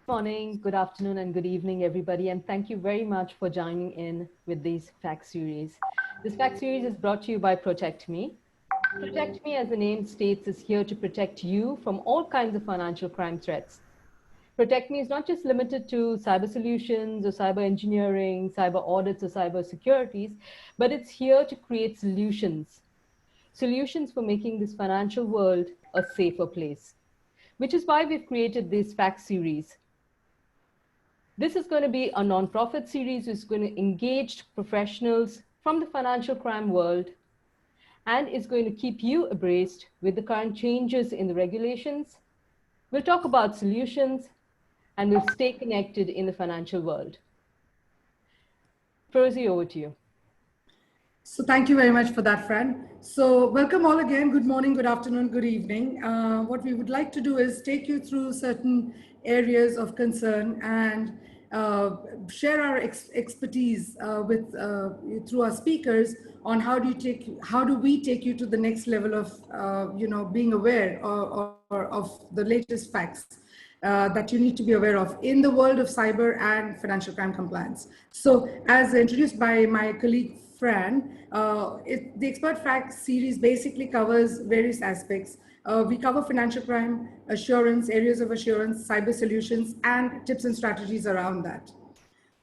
Morning, good afternoon, and good evening, everybody. And thank you very much for joining in with this FACT series. This FACT series is brought to you by Proteqme. Proteqme, as the name states, is here to protect you from all kinds of financial crime threats. Proteqme is not just limited to cyber solutions or cyber engineering, cyber audits, or cyber securities, but it's here to create solutions for making this financial world a safer place, which is why we've created this FACT series. This is going to be a nonprofit series which is going to engage professionals from the financial crime world and is going to keep you abreast with the current changes in the regulations. We'll talk about solutions and we'll stay connected in the financial world. Ferozi, over to you. So thank you very much for that, Fran. So welcome all again. Good morning, good afternoon, good evening. What we would like to do is take you through certain areas of concern and share our expertise through our speakers on how do we take you to the next level of being aware of the latest facts that you need to be aware of in the world of cyber and financial crime compliance. So as introduced by my colleague Fran, the Expert Facts series basically covers various aspects. We cover financial crime, assurance, areas of assurance, cyber solutions, and tips and strategies around that.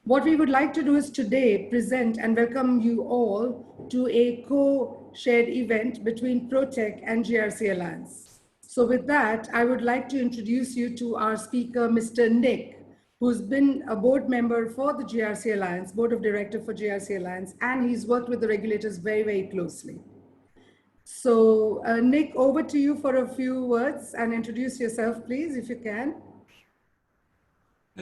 What we would like to do is today present and welcome you all to a co-shared event between Proteqme and GRC Alliance. So with that, I would like to introduce you to our speaker, Mr. Nick, who's been a board member for the GRC Alliance, board of director for GRC Alliance, and he's worked with the regulators very, very closely. So Nick, over to you for a few words and introduce yourself, please, if you can.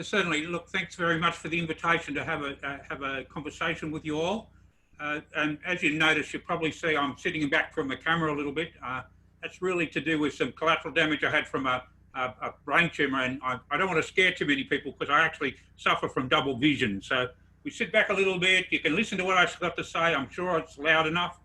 Certainly. Look, thanks very much for the invitation to have a conversation with you all. And as you notice, you probably see I'm sitting back from the camera a little bit. That's really to do with some collateral damage I had from a brain tumor, and I don't want to scare too many people because I actually suffer from double vision. So we sit back a little bit. You can listen to what I've got to say. I'm sure it's loud enough.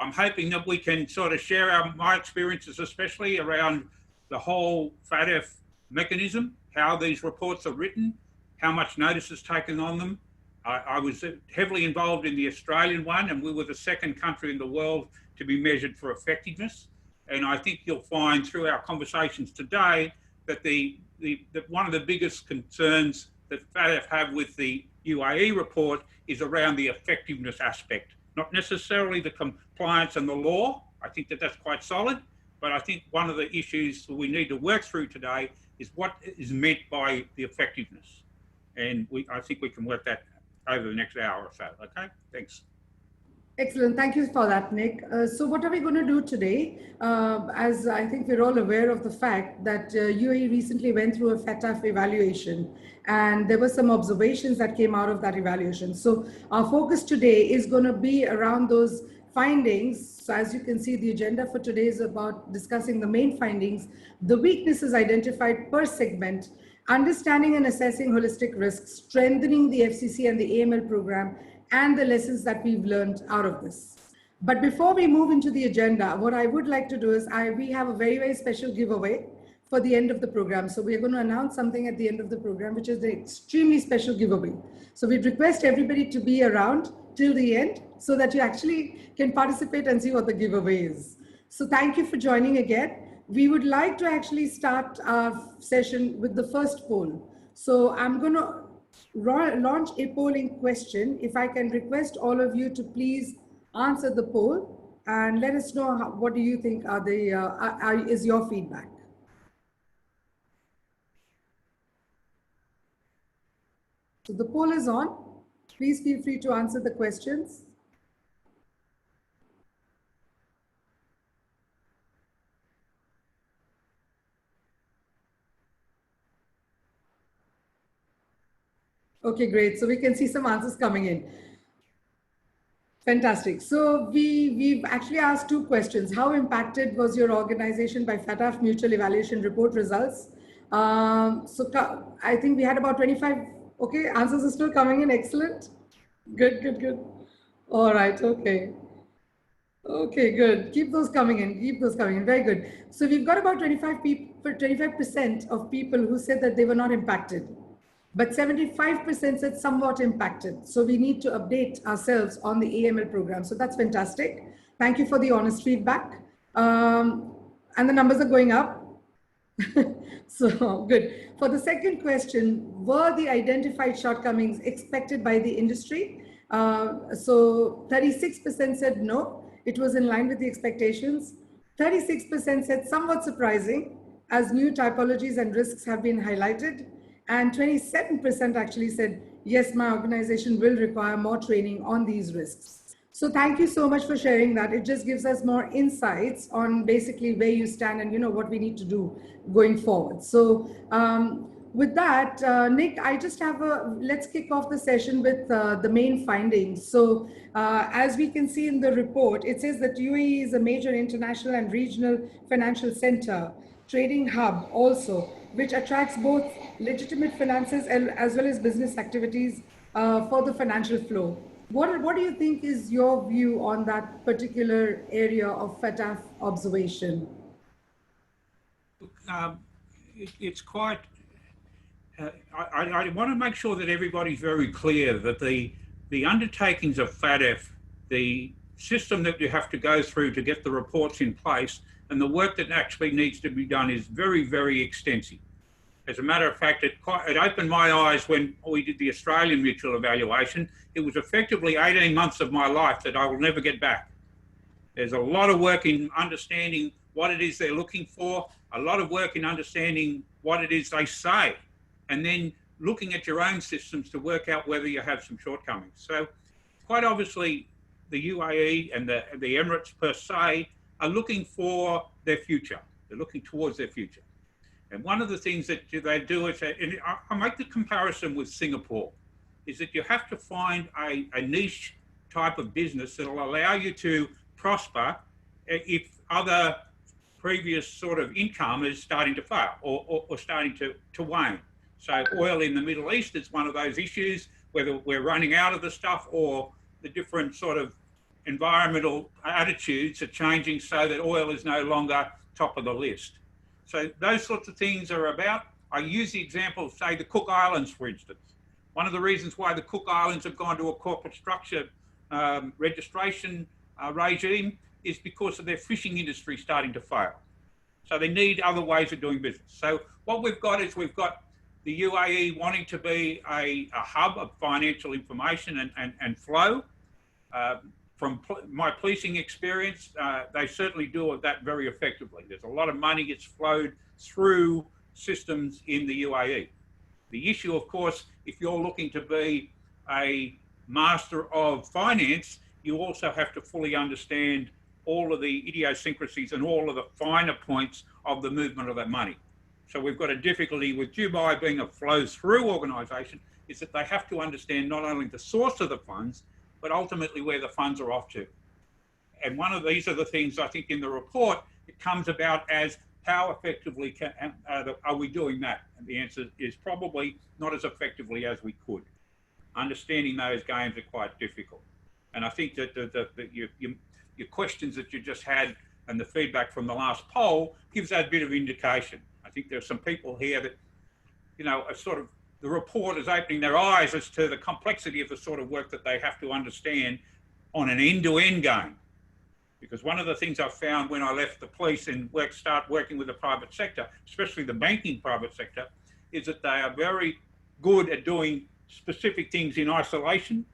I'm hoping that we can sort of share my experiences, especially around the whole FATF mechanism, how these reports are written, how much notice is taken on them. I was heavily involved in the Australian one, and we were the second country in the world to be measured for effectiveness. And I think you'll find through our conversations today that that one of the biggest concerns that FATF have with the UAE report is around the effectiveness aspect, not necessarily the compliance and the law. I think that that's quite solid, but I think one of the issues that we need to work through today is what is meant by the effectiveness. And I think we can work that over the next hour or so. Okay, thanks. Excellent. Thank you for that, Nick. So what are we going to do today? As I think we're all aware of the fact that UAE recently went through a FATF evaluation, and there were some observations that came out of that evaluation. So our focus today is going to be around those findings. So as you can see, the agenda for today is about discussing the main findings, the weaknesses identified per segment, understanding and assessing holistic risks, strengthening the FCC and the AML program, and the lessons that we've learned out of this. But before we move into the agenda, what I would like to do is we have a very, very special giveaway for the end of the program. So we're going to announce something at the end of the program, which is an extremely special giveaway. So we'd request everybody to be around till the end so that you actually can participate and see what the giveaway is. So thank you for joining again. We would like to actually start our session with the first poll. So I'm going to launch a polling question. If I can request all of you to please answer the poll and let us know what do you think is your feedback. So the poll is on. Please feel free to answer the questions. Okay, great. So we can see some answers coming in. Fantastic. So we've actually asked two questions. How impacted was your organization by FATF mutual evaluation report results? So I think we had about 25. Okay, answers are still coming in. Excellent. Good, good, good. All right. Okay. Okay, good. Keep those coming in. Keep those coming in. Very good. So we've got about 25% of people who said that they were not impacted, but 75% said somewhat impacted. So we need to update ourselves on the AML program. So that's fantastic. Thank you for the honest feedback. And the numbers are going up. So good. For the second question, were the identified shortcomings expected by the industry? So 36% said no, it was in line with the expectations. 36% said somewhat surprising, as new typologies and risks have been highlighted. And 27% actually said, yes, my organization will require more training on these risks. So thank you so much for sharing that. It just gives us more insights on basically where you stand and what we need to do going forward. So with that, Nick, I just have let's kick off the session with the main findings. So as we can see in the report, it says that UAE is a major international and regional financial center, trading hub also, which attracts both legitimate finances as well as business activities for the financial flow. What do you think is your view on that particular area of FATF observation? It's quite, I want to make sure that everybody's very clear that the undertakings of FATF, the system that you have to go through to get the reports in place, and the work that actually needs to be done is very, very extensive. As a matter of fact, it opened my eyes when we did the Australian mutual evaluation. It was effectively 18 months of my life that I will never get back. There's a lot of work in understanding what it is they're looking for, a lot of work in understanding what it is they say, and then looking at your own systems to work out whether you have some shortcomings. So quite obviously, the UAE and the Emirates per se are looking for their future. They're looking towards their future. And one of the things that they do is, and I make the comparison with Singapore, is that you have to find a niche type of business that will allow you to prosper if other previous sort of income is starting to fail or starting to wane. So oil in the Middle East is one of those issues, whether we're running out of the stuff or the different sort of environmental attitudes are changing so that oil is no longer top of the list. So those sorts of things are about. I use the example of, say, the Cook Islands, for instance. One of the reasons why the Cook Islands have gone to a corporate structure registration regime is because of their fishing industry starting to fail. So they need other ways of doing business. So what we've got is we've got the UAE wanting to be a hub of financial information and flow. From my policing experience, they certainly do that very effectively. There's a lot of money gets flowed through systems in the UAE. The issue, of course, if you're looking to be a master of finance, you also have to fully understand all of the idiosyncrasies and all of the finer points of the movement of that money. So we've got a difficulty with Dubai being a flow-through organisation, is that they have to understand not only the source of the funds, but ultimately where the funds are off to. And one of these are the things I think in the report, it comes about as how effectively are we doing that? And the answer is probably not as effectively as we could. Understanding those games are quite difficult. And I think that your questions that you just had and the feedback from the last poll gives that bit of indication. I think there are some people here that, are sort of, the report is opening their eyes as to the complexity of the sort of work that they have to understand on an end-to-end game. Because one of the things I found when I left the police and start working with the private sector, especially the banking private sector, is that they are very good at doing specific things in isolation,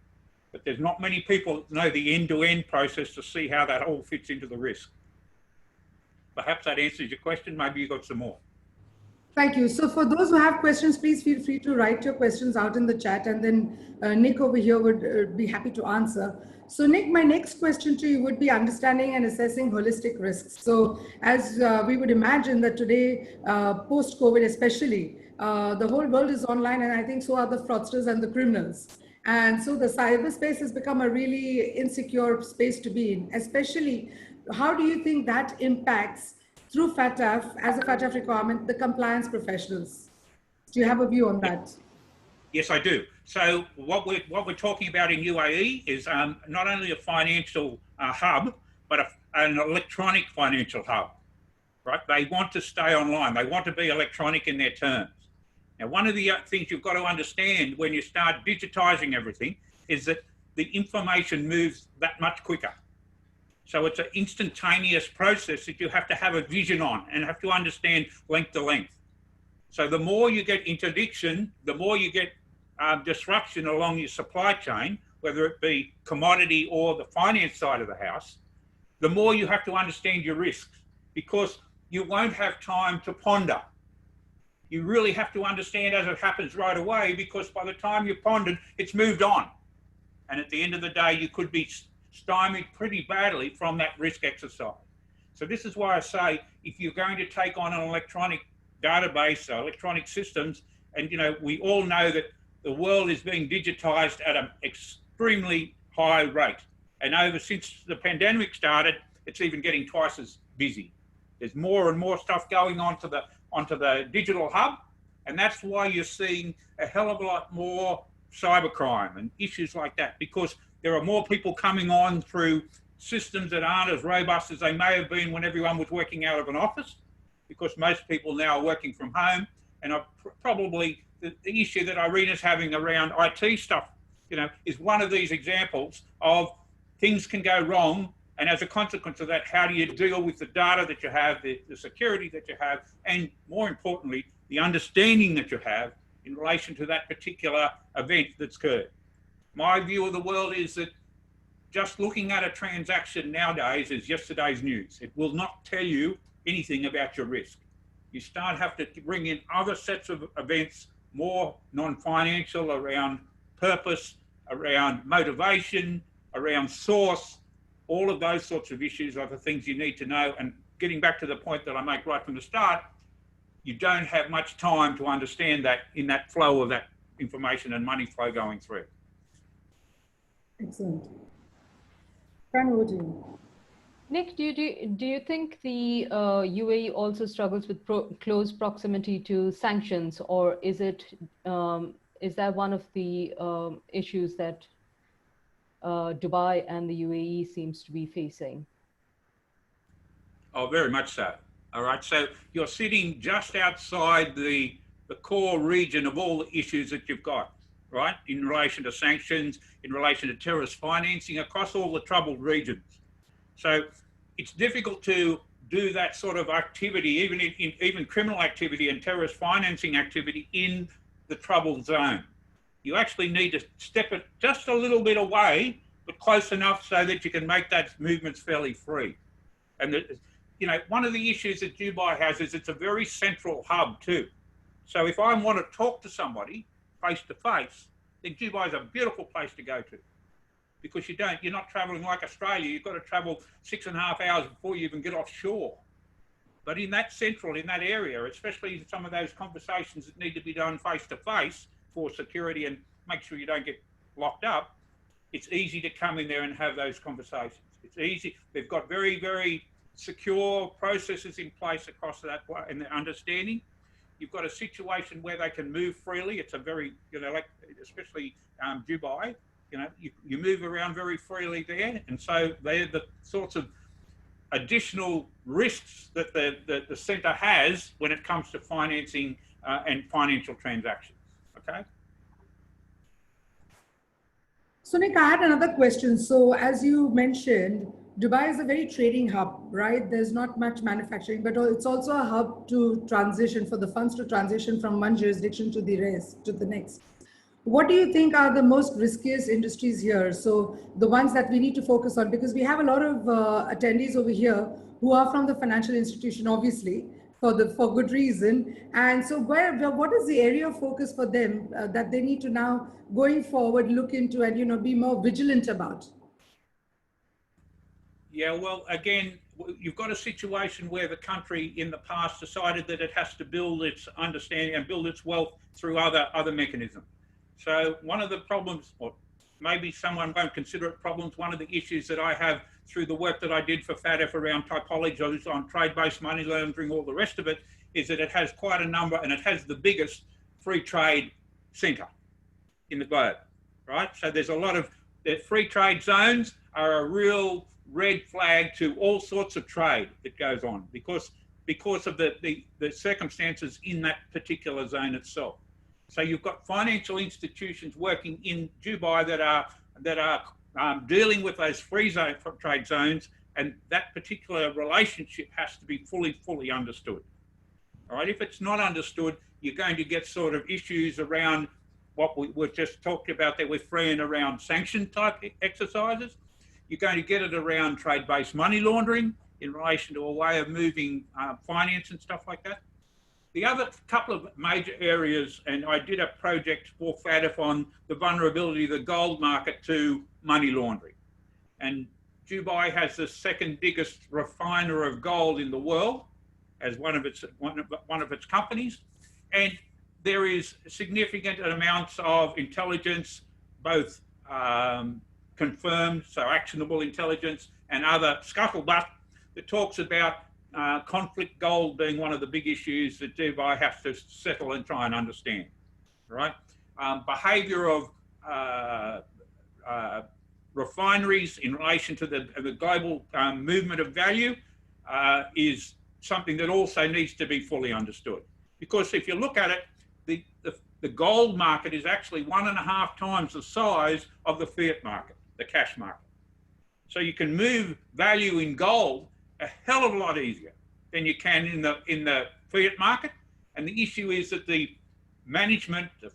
but there's not many people that know the end-to-end process to see how that all fits into the risk. Perhaps that answers your question. Maybe you've got some more. Thank you. So for those who have questions, please feel free to write your questions out in the chat, and then Nick over here would be happy to answer. So Nick, my next question to you would be understanding and assessing holistic risks. So as we would imagine that today, post-COVID especially, the whole world is online, and I think so are the fraudsters and the criminals. And so the cyberspace has become a really insecure space to be in, especially how do you think that impacts through FATF, as a FATF requirement, the compliance professionals? Do you have a view on that? Yes, I do. So what we're talking about in UAE is not only a financial hub, but an electronic financial hub, right? They want to stay online. They want to be electronic in their terms. Now, one of the things you've got to understand when you start digitizing everything is that the information moves that much quicker. So it's an instantaneous process that you have to have a vision on and have to understand length to length. So the more you get interdiction, the more you get disruption along your supply chain, whether it be commodity or the finance side of the house, the more you have to understand your risks, because you won't have time to ponder. You really have to understand as it happens right away, because by the time you've pondered, it's moved on. And at the end of the day, you could be stymied pretty badly from that risk exercise. So this is why I say, if you're going to take on an electronic database, electronic systems, and we all know that the world is being digitized at an extremely high rate. And since the pandemic started, it's even getting twice as busy. There's more and more stuff going onto the digital hub, and that's why you're seeing a hell of a lot more cybercrime and issues like that, because there are more people coming on through systems that aren't as robust as they may have been when everyone was working out of an office, because most people now are working from home. And probably the issue that Irina's having around IT stuff, is one of these examples of things can go wrong. And as a consequence of that, how do you deal with the data that you have, the security that you have, and more importantly, the understanding that you have in relation to that particular event that's occurred. My view of the world is that just looking at a transaction nowadays is yesterday's news. It will not tell you anything about your risk. You have to bring in other sets of events, more non-financial, around purpose, around motivation, around source. All of those sorts of issues are the things you need to know. And getting back to the point that I make right from the start, you don't have much time to understand that in that flow of that information and money flow going through. Excellent. Fran, over to you. Nick, do you think the UAE also struggles with close proximity to sanctions, or is that one of the issues that Dubai and the UAE seems to be facing? Oh, very much so. All right. So you're sitting just outside the core region of all the issues that you've got, right? In relation to sanctions, in relation to terrorist financing, across all the troubled regions. So it's difficult to do that sort of activity, even criminal activity and terrorist financing activity in the troubled zone. You actually need to step it just a little bit away, but close enough so that you can make those movements fairly free. And one of the issues that Dubai has is it's a very central hub too. So if I want to talk to somebody face to face, then Dubai is a beautiful place to go to, because you're not traveling like Australia. You've got to travel 6.5 hours before you even get offshore. But in that area, especially some of those conversations that need to be done face to face for security and make sure you don't get locked up, it's easy to come in there and have those conversations. It's easy. They've got very, very secure processes in place across that, and their understanding. You've got a situation where they can move freely. It's a very, especially Dubai, you move around very freely there. And so they're the sorts of additional risks that the centre has when it comes to financing and financial transactions. Okay. So Nick, I had another question. So as you mentioned, Dubai is a very trading hub, right? There's not much manufacturing, but it's also a hub to transition, for the funds to transition from one jurisdiction to the next. What do you think are the most riskiest industries here? So the ones that we need to focus on, because we have a lot of attendees over here who are from the financial institution, obviously, for good reason. And so what is the area of focus for them that they need to now, going forward, look into and be more vigilant about? Yeah, well, again, you've got a situation where the country in the past decided that it has to build its understanding and build its wealth through other mechanisms. So one of the problems, or maybe someone won't consider it problems, one of the issues that I have through the work that I did for FATF around typologies on trade-based money laundering, all the rest of it, is that it has quite a number, and it has the biggest free trade centre in the globe, right? So there's a lot of free trade zones are a real red flag to all sorts of trade that goes on because of the circumstances in that particular zone itself. So you've got financial institutions working in Dubai that are dealing with those free trade zones, and that particular relationship has to be fully understood. All right, if it's not understood, you're going to get sort of issues around what we've just talked about there with free and around sanction type exercises. You're going to get it around trade-based money laundering in relation to a way of moving finance and stuff like that. The other couple of major areas, and I did a project for FATF on the vulnerability of the gold market to money laundering. And Dubai has the second biggest refiner of gold in the world as one of its companies. And there is significant amounts of intelligence, both confirmed, so actionable intelligence, and other scuttlebutt that talks about conflict gold being one of the big issues that Dubai has to settle and try and understand, right? Behaviour of refineries in relation to the global movement of value is something that also needs to be fully understood. Because if you look at it, the gold market is actually 1.5 times the size of the fiat market, the cash market. So you can move value in gold a hell of a lot easier than you can in the fiat market. And the issue is that the management, the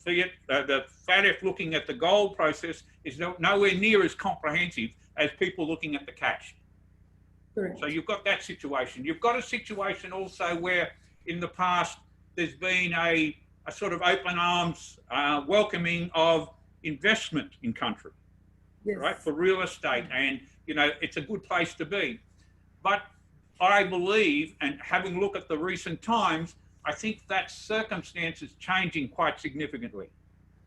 FATF looking at the gold process is nowhere near as comprehensive as people looking at the cash. Correct. So you've got that situation. You've got a situation also where in the past there's been a sort of open arms welcoming of investment in country, yes, right, for real estate, and it's a good place to be. But I believe, and having a look at the recent times, I think that circumstance is changing quite significantly,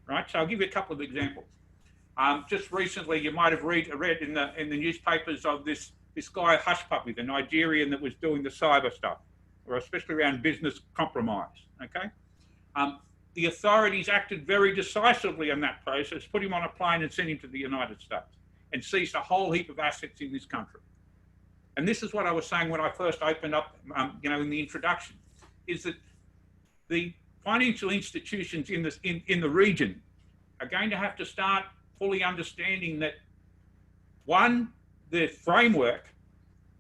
right? So I'll give you a couple of examples. Just recently, you might have read in the newspapers of this guy Hush Puppy, the Nigerian that was doing the cyber stuff, or especially around business compromise. Okay, the authorities acted very decisively in that process, put him on a plane and sent him to the United States, and seized a whole heap of assets in this country. And this is what I was saying when I first opened up, in the introduction, is that the financial institutions in the region are going to have to start fully understanding that, one, the framework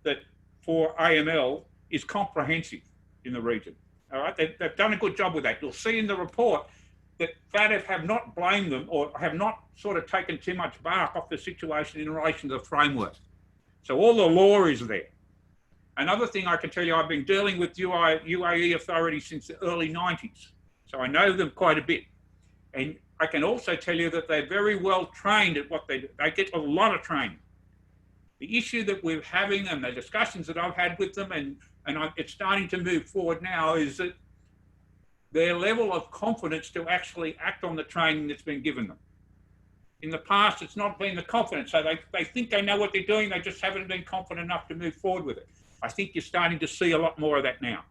that for AML is comprehensive in the region. All right, they've done a good job with that. You'll see in the report that FATF have not blamed them or have not sort of taken too much bark off the situation in relation to the framework. So all the law is there. Another thing I can tell you, I've been dealing with UAE authorities since the early 90s. So I know them quite a bit. And I can also tell you that they're very well trained at what they do. They get a lot of training. The issue that we're having and the discussions that I've had with them, and it's starting to move forward now, is that their level of confidence to actually act on the training that's been given them. In the past, it's not been the confidence. So they think they know what they're doing. They just haven't been confident enough to move forward with it. I think you're starting to see a lot more of that now.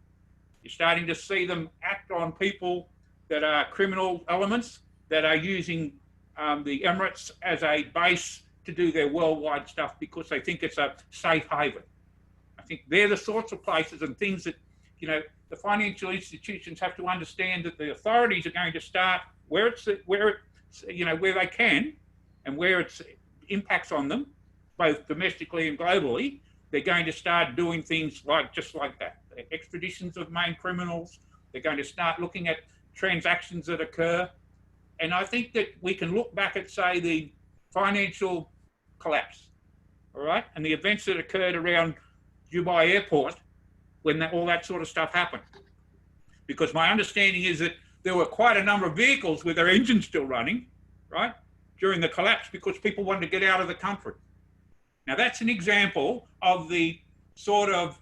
You're starting to see them act on people that are criminal elements that are using the Emirates as a base to do their worldwide stuff because they think it's a safe haven. I think they're the sorts of places and things that, the financial institutions have to understand that the authorities are going to start where they can, and where it impacts on them, both domestically and globally. They're going to start doing things just like that. Extraditions of main criminals. They're going to start looking at transactions that occur. And I think that we can look back at, say, the financial collapse, all right, and the events that occurred around Dubai Airport when all that sort of stuff happened. Because my understanding is that there were quite a number of vehicles with their engines still running, right, during the collapse because people wanted to get out of the country. Now, that's an example of the sort of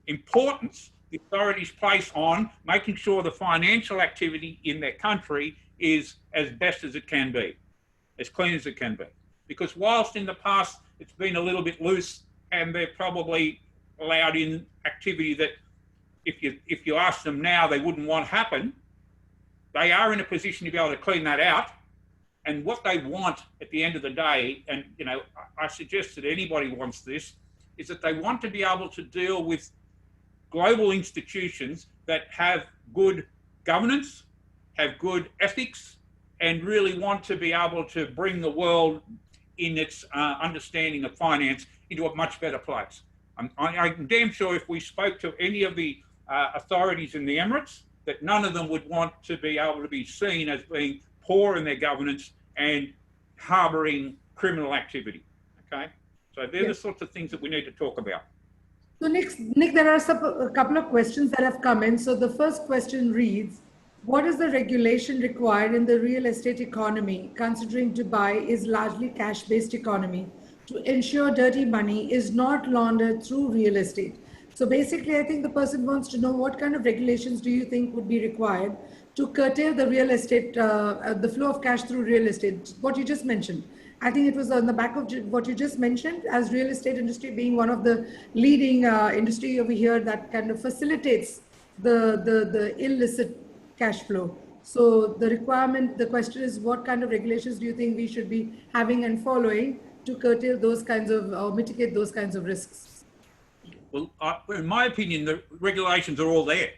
importance the authorities place on making sure the financial activity in their country is as best as it can be, as clean as it can be. Because whilst in the past it's been a little bit loose and they're probably allowed in activity that if you ask them now they wouldn't want happen, they are in a position to be able to clean that out And what they want at the end of the day, and you know, I suggest that anybody wants this, is that they want to be able to deal with global institutions that have good governance, have good ethics, and really want to be able to bring the world in its understanding of finance into a much better place. I'm damn sure if we spoke to any of the authorities in the Emirates, that none of them would want to be able to be seen as being poor in their governance and harbouring criminal activity, okay? So they're the sorts of things that we need to talk about. So Nick, there are a couple of questions that have come in. So the first question reads, what is the regulation required in the real estate economy, considering Dubai is largely cash-based economy, to ensure dirty money is not laundered through real estate? So basically, I think the person wants to know what kind of regulations do you think would be required to curtail the real estate, the flow of cash through real estate, what you just mentioned. I think it was on the back of what you just mentioned, as real estate industry being one of the leading industry over here that kind of facilitates the illicit cash flow. So the question is, what kind of regulations do you think we should be having and following to curtail those kinds of, or mitigate those kinds of risks? Well, in my opinion, the regulations are all there.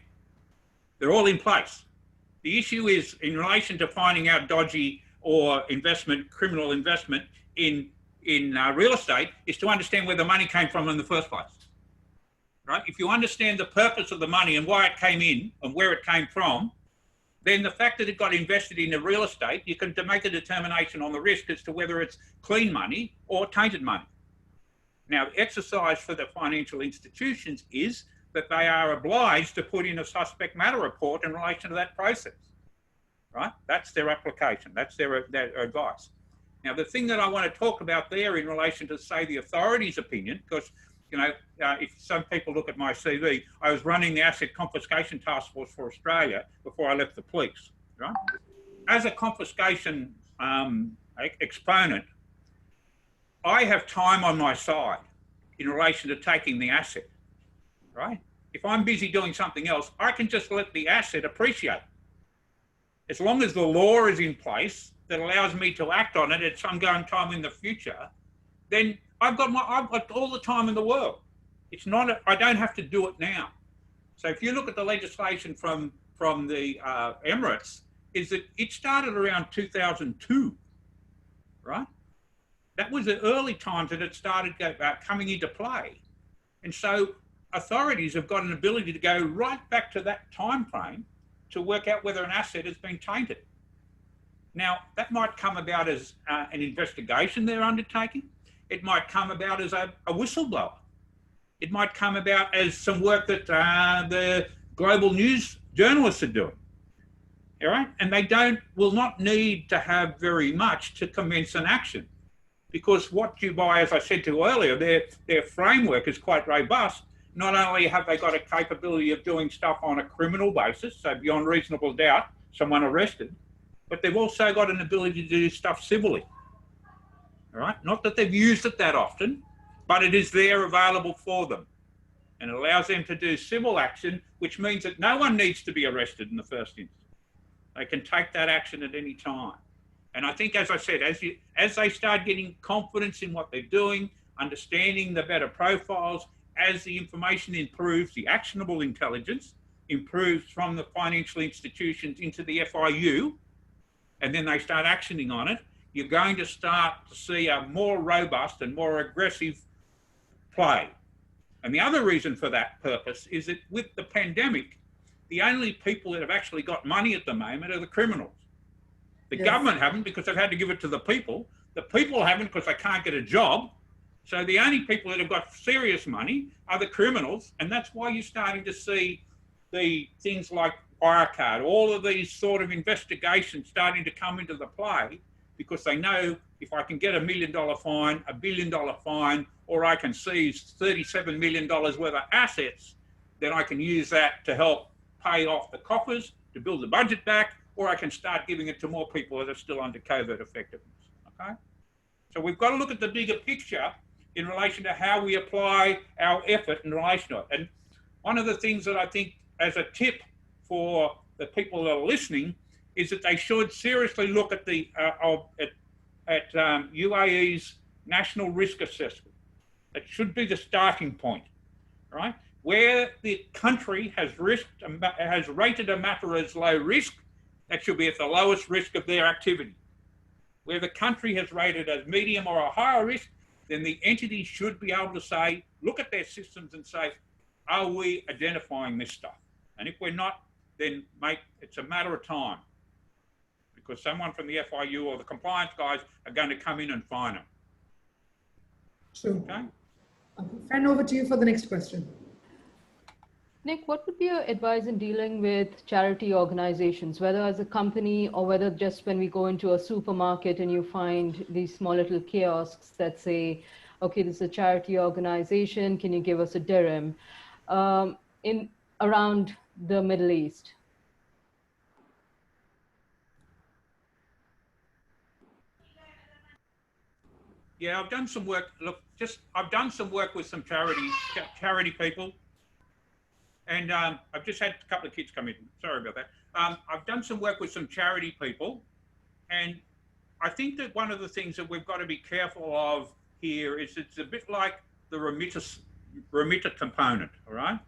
They're all in place. The issue is in relation to finding out dodgy or criminal investment in real estate, is to understand where the money came from in the first place, right? If you understand the purpose of the money and why it came in and where it came from, then the fact that it got invested in the real estate, you can make a determination on the risk as to whether it's clean money or tainted money. Now, the exercise for the financial institutions is that they are obliged to put in a suspect matter report in relation to that process, right? That's their application, that's their advice. Now, the thing that I want to talk about there in relation to, say, the authority's opinion, because, you know, if some people look at my CV, I was running the Asset Confiscation Task Force for Australia before I left the police, right? As a confiscation exponent, I have time on my side in relation to taking the asset, right? If I'm busy doing something else, I can just let the asset appreciate. As long as the law is in place that allows me to act on it at some time in the future, then I've got all the time in the world. It's not, I don't have to do it now. So if you look at the legislation from the Emirates, is that it started around 2002, right? That was the early times that it started coming into play. And so authorities have got an ability to go right back to that time frame to work out whether an asset has been tainted. Now, that might come about as an investigation they're undertaking. It might come about as a whistleblower. It might come about as some work that the global news journalists are doing. All right? And they will not need to have very much to commence an action. Because what Dubai, as I said to you earlier, their framework is quite robust. Not only have they got a capability of doing stuff on a criminal basis, so beyond reasonable doubt, someone arrested, but they've also got an ability to do stuff civilly. All right? Not that they've used it that often, but it is there available for them. And it allows them to do civil action, which means that no one needs to be arrested in the first instance. They can take that action at any time. And I think, as I said, as they start getting confidence in what they're doing, understanding the better profiles, as the information improves, the actionable intelligence improves from the financial institutions into the FIU, and then they start actioning on it, you're going to start to see a more robust and more aggressive play. And the other reason for that purpose is that with the pandemic, the only people that have actually got money at the moment are the criminals. The government haven't because they've had to give it to the people. The people haven't because they can't get a job. So the only people that have got serious money are the criminals. And that's why you're starting to see the things like Wirecard, all of these sort of investigations starting to come into the play, because they know if I can get $1 million fine, $1 billion fine, or I can seize $37 million worth of assets, then I can use that to help pay off the coffers, to build the budget back, or I can start giving it to more people that are still under covert effectiveness, okay? So we've got to look at the bigger picture in relation to how we apply our effort in relation to it. And one of the things that I think as a tip for the people that are listening is that they should seriously look at the UAE's national risk assessment. It should be the starting point, right? Where the country has rated a matter as low risk, that should be at the lowest risk of their activity. Where the country has rated as medium or a higher risk, then the entity should be able to say, look at their systems and say, are we identifying this stuff? And if we're not, then mate, it's a matter of time, because someone from the FIU or the compliance guys are going to come in and fine them. True. Okay. Fran, over to you for the next question. Nick, what would be your advice in dealing with charity organizations, whether as a company or whether just when we go into a supermarket and you find these small little kiosks that say, okay, this is a charity organization, can you give us a dirham? In around the Middle East? Yeah, I've done some work. Look, I've done some work with some charity people, and I've just had a couple of kids come in. Sorry about that. I've done some work with some charity people, and I think that one of the things that we've got to be careful of here is it's a bit like the remitter component. All right,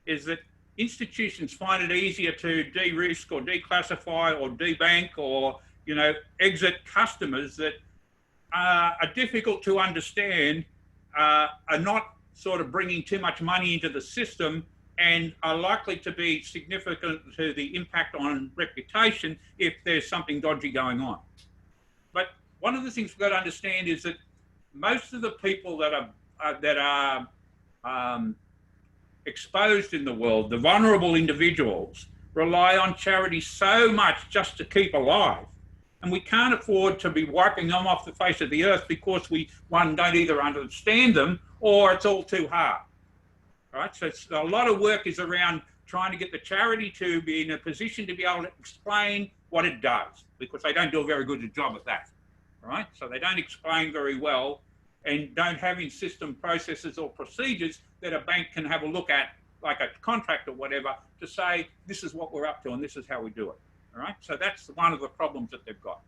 is that institutions find it easier to de-risk or declassify or debank or exit customers that are difficult to understand, are not sort of bringing too much money into the system, and are likely to be significant to the impact on reputation if there's something dodgy going on. But one of the things we've got to understand is that most of the people that are exposed in the world, the vulnerable individuals, rely on charity so much just to keep alive. And we can't afford to be wiping them off the face of the earth because we, one, don't either understand them or it's all too hard. All right, so a lot of work is around trying to get the charity to be in a position to be able to explain what it does, because they don't do a very good job at that. All right, so they don't explain very well and don't have in system processes or procedures that a bank can have a look at, like a contract or whatever, to say, this is what we're up to and this is how we do it. All right, so that's one of the problems that they've got.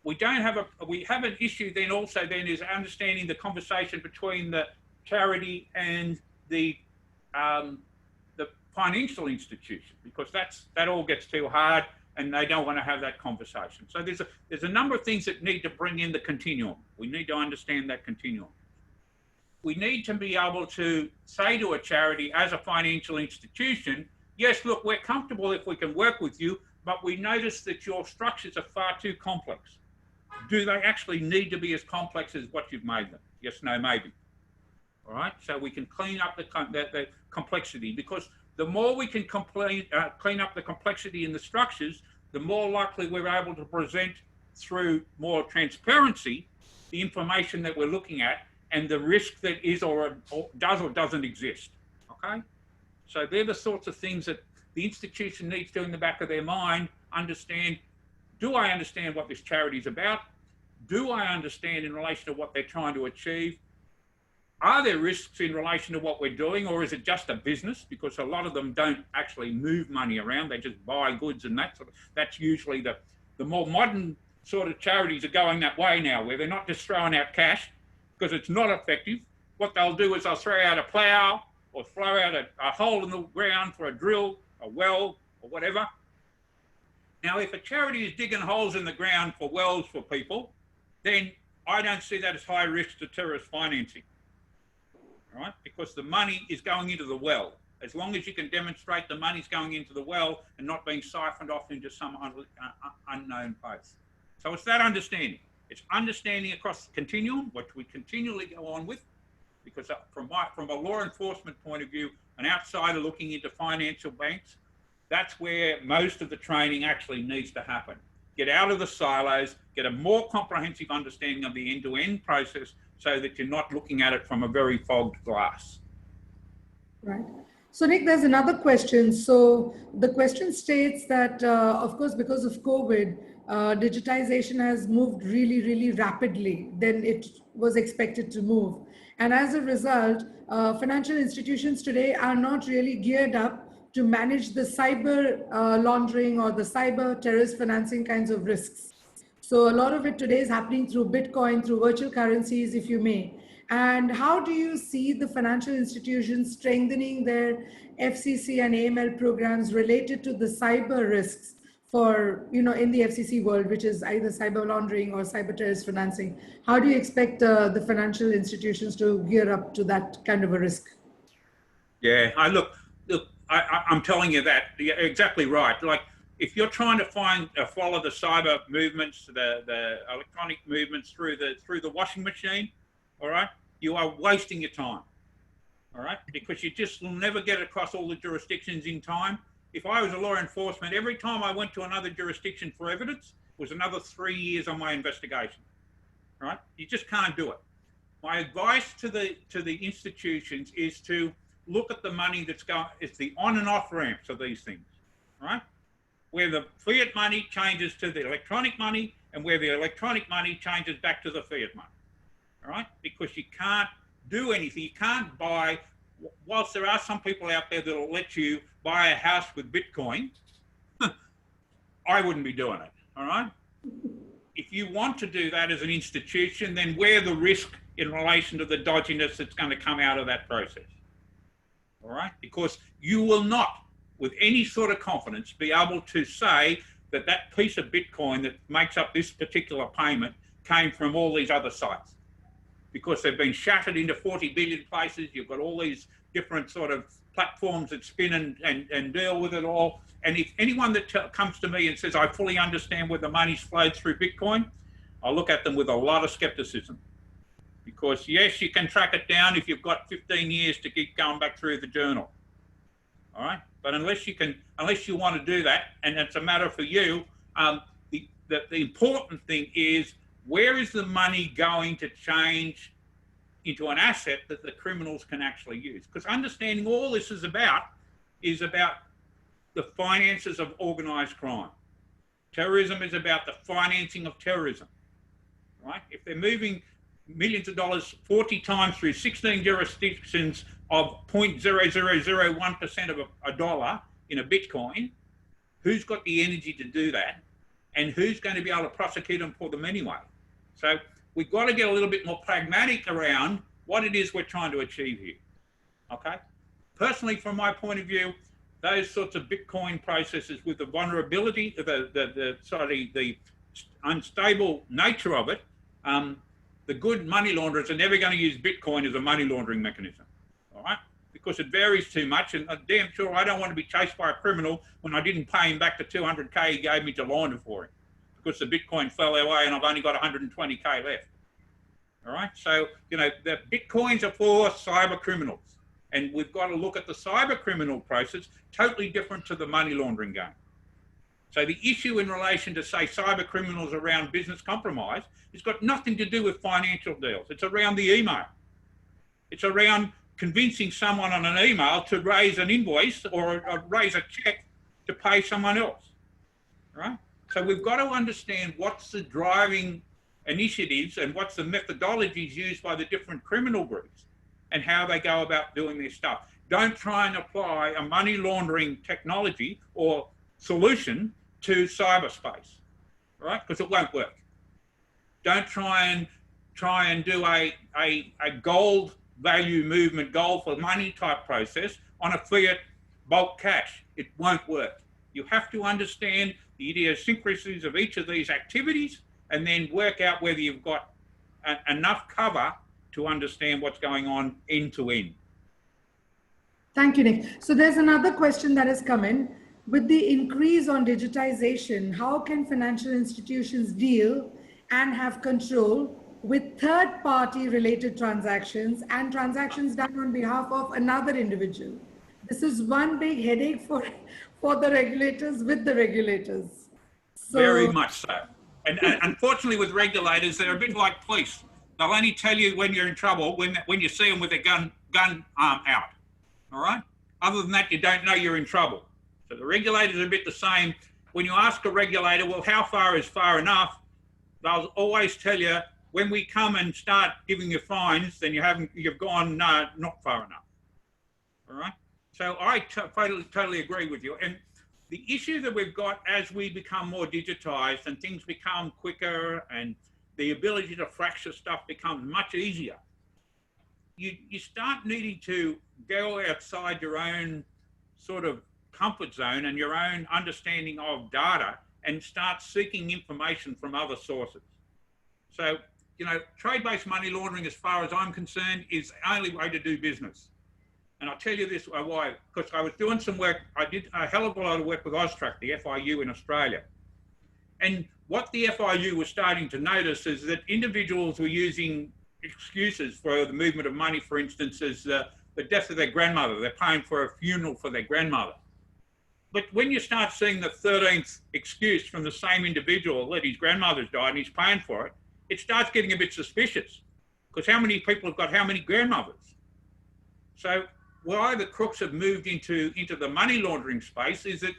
We have an issue then also then is understanding the conversation between the charity and the financial institution, because that all gets too hard and they don't want to have that conversation. So there's a number of things that need to bring in the continuum. We need to understand that continuum. We need to be able to say to a charity as a financial institution, yes, look, we're comfortable if we can work with you, but we notice that your structures are far too complex. Do they actually need to be as complex as what you've made them? Yes, no, maybe. All right, so we can clean up the complexity, because the more we can clean up the complexity in the structures, the more likely we're able to present through more transparency the information that we're looking at and the risk that is or does or doesn't exist. Okay, so they're the sorts of things that the institution needs to, in the back of their mind, understand. Do I understand what this charity is about? Do I understand in relation to what they're trying to achieve? Are there risks in relation to what we're doing, or is it just a business? Because a lot of them don't actually move money around, they just buy goods and that sort of, that's usually the more modern sort of charities are going that way now, where they're not just throwing out cash because it's not effective. What they'll do is they'll throw out a plough or throw out a hole in the ground for a drill, a well, or whatever. Now, if a charity is digging holes in the ground for wells for people, then I don't see that as high risk to terrorist financing, right? Because the money is going into the well. As long as you can demonstrate the money's going into the well and not being siphoned off into some unknown place. So it's that understanding. It's understanding across the continuum, which we continually go on with, because from a law enforcement point of view, an outsider looking into financial banks, that's where most of the training actually needs to happen. Get out of the silos, get a more comprehensive understanding of the end-to-end process so that you're not looking at it from a very fogged glass. Right. So Nick, there's another question. So the question states that, of course, because of COVID, digitization has moved really, really rapidly than it was expected to move. And as a result, financial institutions today are not really geared up to manage the cyber laundering or the cyber terrorist financing kinds of risks. So a lot of it today is happening through Bitcoin, through virtual currencies, if you may. And how do you see the financial institutions strengthening their FCC and AML programs related to the cyber risks for, in the FCC world, which is either cyber laundering or cyber terrorist financing? How do you expect the financial institutions to gear up to that kind of a risk? Yeah, I'm telling you that, you're exactly right. Like, if you're trying to follow the cyber movements, the electronic movements through the washing machine, all right, you are wasting your time, all right, because you just will never get across all the jurisdictions in time. If I was a law enforcement, every time I went to another jurisdiction for evidence was another 3 years on my investigation, right? You just can't do it. My advice to the institutions is to look at the money that's going, it's the on and off ramps of these things, right? Where the fiat money changes to the electronic money and where the electronic money changes back to the fiat money, all right? Because you can't do anything. You can't buy, whilst there are some people out there that will let you buy a house with Bitcoin, I wouldn't be doing it, all right? If you want to do that as an institution, then wear the risk in relation to the dodginess that's going to come out of that process, all right? Because you will not, with any sort of confidence, be able to say that that piece of Bitcoin that makes up this particular payment came from all these other sites, because they've been shattered into 40 billion places. You've got all these different sort of platforms that spin and deal with it all. And if anyone that comes to me and says, I fully understand where the money's flowed through Bitcoin, I look at them with a lot of skepticism. Because yes, you can track it down if you've got 15 years to keep going back through the journal, all right? But unless you want to do that, and it's a matter for you, the important thing is, where is the money going to change into an asset that the criminals can actually use? Because understanding all this is about the finances of organised crime. Terrorism is about the financing of terrorism, right? If they're moving millions of dollars 40 times through 16 jurisdictions of 0.0001% of a dollar in a Bitcoin, who's got the energy to do that? And who's going to be able to prosecute them for them anyway? So we've got to get a little bit more pragmatic around what it is we're trying to achieve here, okay? Personally, from my point of view, those sorts of Bitcoin processes with the vulnerability, the unstable nature of it, the good money launderers are never going to use Bitcoin as a money laundering mechanism, all right? Because it varies too much, and I'm damn sure I don't want to be chased by a criminal when I didn't pay him back the 200K he gave me to launder for him, because the Bitcoin fell away and I've only got 120K left, all right? So, the Bitcoins are for cyber criminals, and we've got to look at the cyber criminal process totally different to the money laundering game. So the issue in relation to, say, cyber criminals around business compromise, it's got nothing to do with financial deals. It's around the email. It's around convincing someone on an email to raise an invoice or raise a check to pay someone else, right? So we've got to understand what's the driving initiatives and what's the methodologies used by the different criminal groups and how they go about doing their stuff. Don't try and apply a money laundering technology or solution to cyberspace, right? Because it won't work. Don't try and do a gold value movement, gold for money type process on a fiat bulk cash. It won't work. You have to understand the idiosyncrasies of each of these activities and then work out whether you've got enough cover to understand what's going on end to end. Thank you, Nick. So there's another question that has come in. With the increase on digitization, how can financial institutions deal and have control with third-party related transactions and transactions done on behalf of another individual? This is one big headache for the regulators with the regulators. So, very much so. And unfortunately with regulators, they're a bit like police. They'll only tell you when you're in trouble when you see them with their gun out, all right? Other than that, you don't know you're in trouble. So the regulators are a bit the same. When you ask a regulator, well, how far is far enough? They'll always tell you, when we come and start giving you fines, then you've gone not far enough, all right? So I totally agree with you. And the issue that we've got as we become more digitized and things become quicker and the ability to fracture stuff becomes much easier, you start needing to go outside your own sort of comfort zone and your own understanding of data and start seeking information from other sources. So, you know, trade-based money laundering, as far as I'm concerned, is the only way to do business. And I'll tell you this why, because I was doing some work, I did a hell of a lot of work with Austrac, the FIU in Australia. And what the FIU was starting to notice is that individuals were using excuses for the movement of money, for instance, as the death of their grandmother. They're paying for a funeral for their grandmother. But when you start seeing the 13th excuse from the same individual that his grandmother's died and he's paying for it, it starts getting a bit suspicious, because how many people have got how many grandmothers? So why the crooks have moved into the money laundering space is that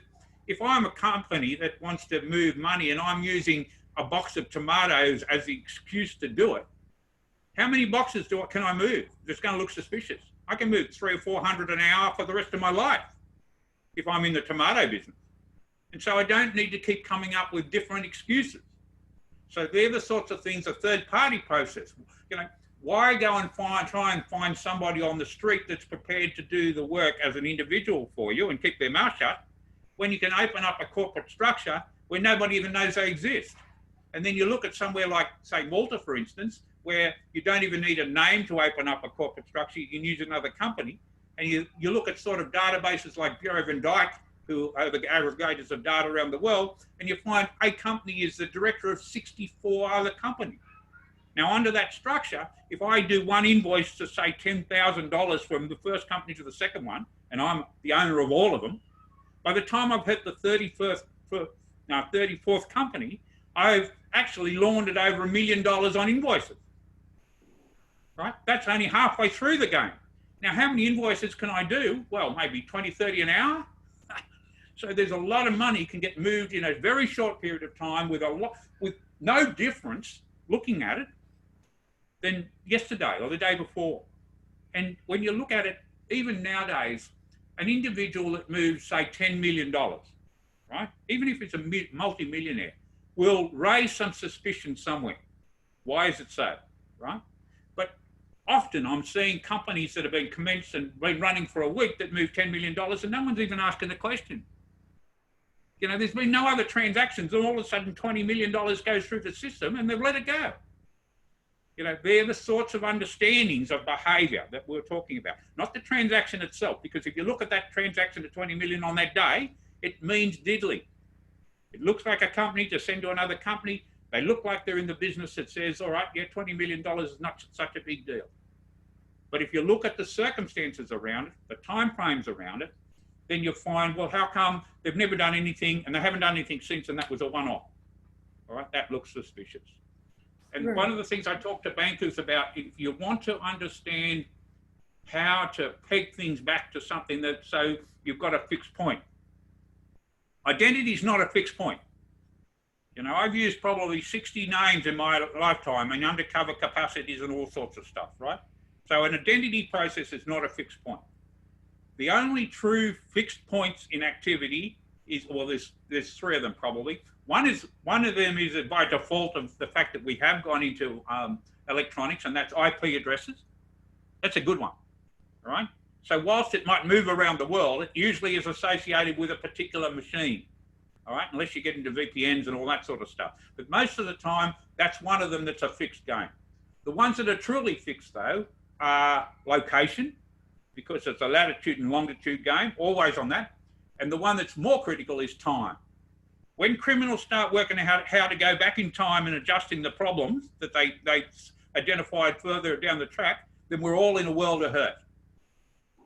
if I'm a company that wants to move money and I'm using a box of tomatoes as the excuse to do it, how many boxes can I move? It's going to look suspicious. I can move 300 or 400 an hour for the rest of my life if I'm in the tomato business. And so I don't need to keep coming up with different excuses. So they're the sorts of things, a third-party process. You know, why go and try and find somebody on the street that's prepared to do the work as an individual for you and keep their mouth shut, when you can open up a corporate structure where nobody even knows they exist? And then you look at somewhere like, say, Malta, for instance, where you don't even need a name to open up a corporate structure. You can use another company. And you look at sort of databases like Bureau van Dijk, who are the aggregators of data around the world, and you find a company is the director of 64 other companies. Now, under that structure, if I do one invoice to, say, $10,000 from the first company to the second one, and I'm the owner of all of them, by the time I've hit the 34th company, I've actually laundered over $1 million on invoices. Right? That's only halfway through the game. Now, how many invoices can I do? Well, maybe 20, 30 an hour. So there's a lot of money can get moved in a very short period of time with no difference looking at it than yesterday or the day before. And when you look at it, even nowadays, an individual that moves, say, $10 million, right? Even if it's a multi-millionaire, will raise some suspicion somewhere. Why is it so, right? But often I'm seeing companies that have been commenced and been running for a week that move $10 million and no one's even asking the question. You know, there's been no other transactions and all of a sudden $20 million goes through the system and they've let it go. You know, they're the sorts of understandings of behaviour that we're talking about, not the transaction itself, because if you look at that transaction of 20 million on that day, it means diddly. It looks like a company to send to another company. They look like they're in the business that says, all right, yeah, $20 million is not such a big deal. But if you look at the circumstances around it, the time frames around it, then you'll find, well, how come they've never done anything and they haven't done anything since and that was a one-off? All right, that looks suspicious. And Right. one of the things I talk to bankers about, if you want to understand how to peg things back to something that, so you've got a fixed point. Identity is not a fixed point. You know, I've used probably 60 names in my lifetime and undercover capacities and all sorts of stuff, right? So an identity process is not a fixed point. The only true fixed points in activity is, well, there's three of them probably. One of them is by default of the fact that we have gone into electronics, and that's IP addresses. That's a good one, all right? So whilst it might move around the world, it usually is associated with a particular machine, all right? Unless you get into VPNs and all that sort of stuff. But most of the time, that's one of them that's a fixed game. The ones that are truly fixed, though, are location, because it's a latitude and longitude game, always on that. And the one that's more critical is time. When criminals start working out how to go back in time and adjusting the problems that they identified further down the track, then we're all in a world of hurt.